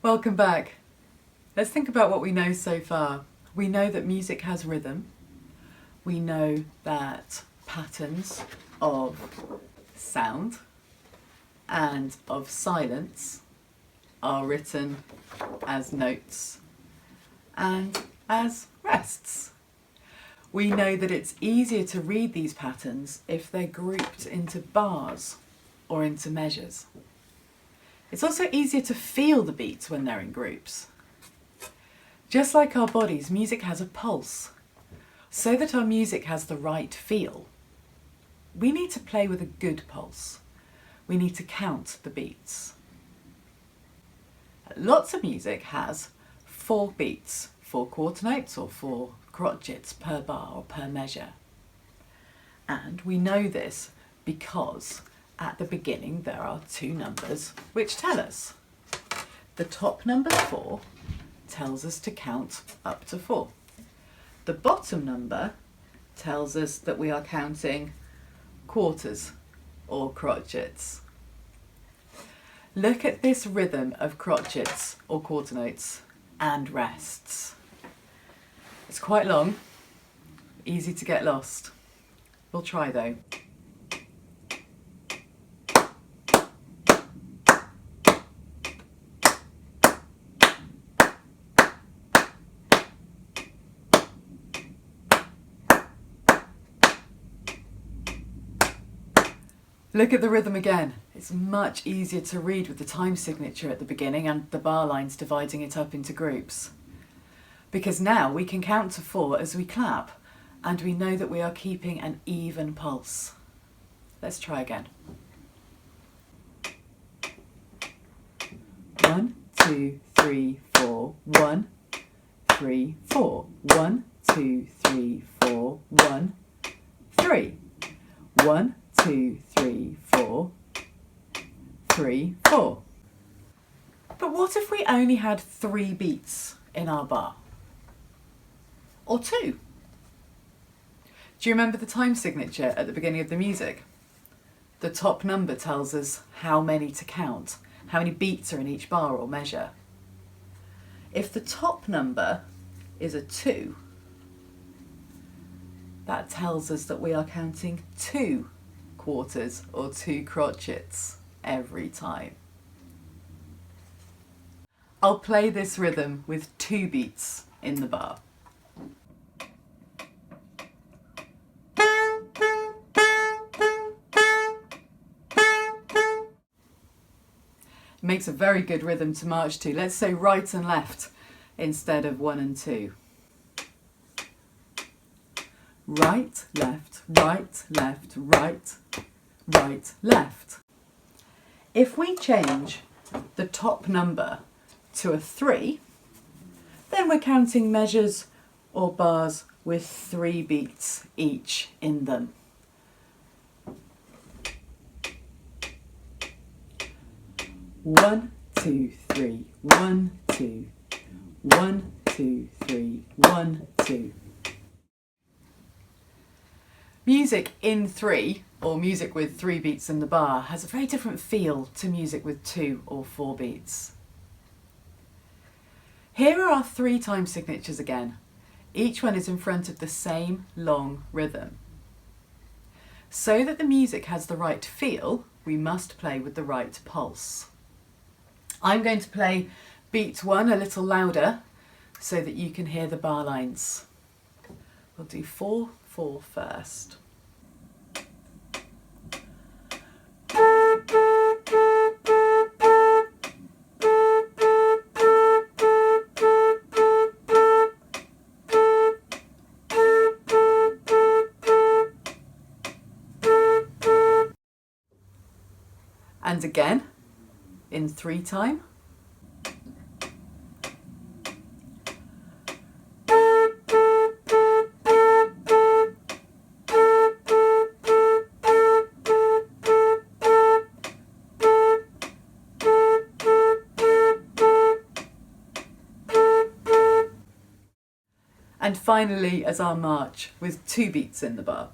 Welcome back. Let's think about what we know so far. We know that music has rhythm. We know that patterns of sound and of silence are written as notes and as rests. We know that it's easier to read these patterns if they're grouped into bars or into measures. It's also easier to feel the beats when they're in groups. Just like our bodies, music has a pulse. So that our music has the right feel, we need to play with a good pulse. We need to count the beats. Lots of music has 4 beats, 4 quarter notes or 4 crotchets per bar or per measure. And we know this because at the beginning there are 2 numbers which tell us. The top number 4 tells us to count up to 4. The bottom number tells us that we are counting quarters or crotchets. Look at this rhythm of crotchets or quarter notes and rests. It's quite long, easy to get lost. We'll try though. Look at the rhythm again. It's much easier to read with the time signature at the beginning and the bar lines dividing it up into groups. Because now we can count to 4 as we clap, and we know that we are keeping an even pulse. Let's try again. 1, 2, 3, 4, 1, 3, 4, 1, 2, 3, 4, 1, 3, 1, 2, 3, 4, 3, 4. But what if we only had 3 beats in our bar? Or 2? Do you remember the time signature at the beginning of the music? The top number tells us how many to count, how many beats are in each bar or measure. If the top number is a 2, that tells us that we are counting 2 quarters or 2 crotchets every time. I'll play this rhythm with 2 beats in the bar. It makes a very good rhythm to march to. Let's say right and left instead of 1 and 2. Right, left, right, left, right, right, left. If we change the top number to a 3, then we're counting measures or bars with 3 beats each in them. One, 2, 3, 1, 2, 1, 2, 3, 1, 2. Music in 3, or music with 3 beats in the bar, has a very different feel to music with 2 or 4 beats. Here are our 3 time signatures again. Each one is in front of the same long rhythm. So that the music has the right feel, we must play with the right pulse. I'm going to play beat 1 a little louder so that you can hear the bar lines. We'll do 4, 4 first. And again, in 3 time. And finally, as our march, with 2 beats in the bar.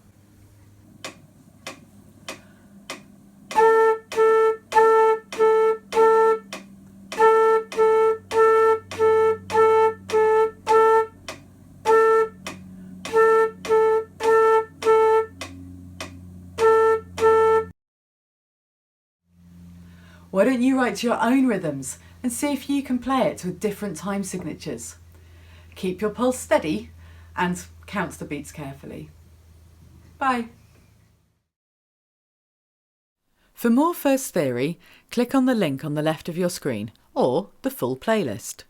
Why don't you write your own rhythms and see if you can play it with different time signatures? Keep your pulse steady and count the beats carefully. Bye. For more First Theory, click on the link on the left of your screen or the full playlist.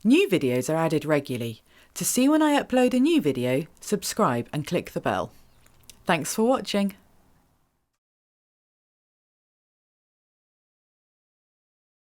New videos are added regularly. To see when I upload a new video, subscribe and click the bell. Thanks for watching.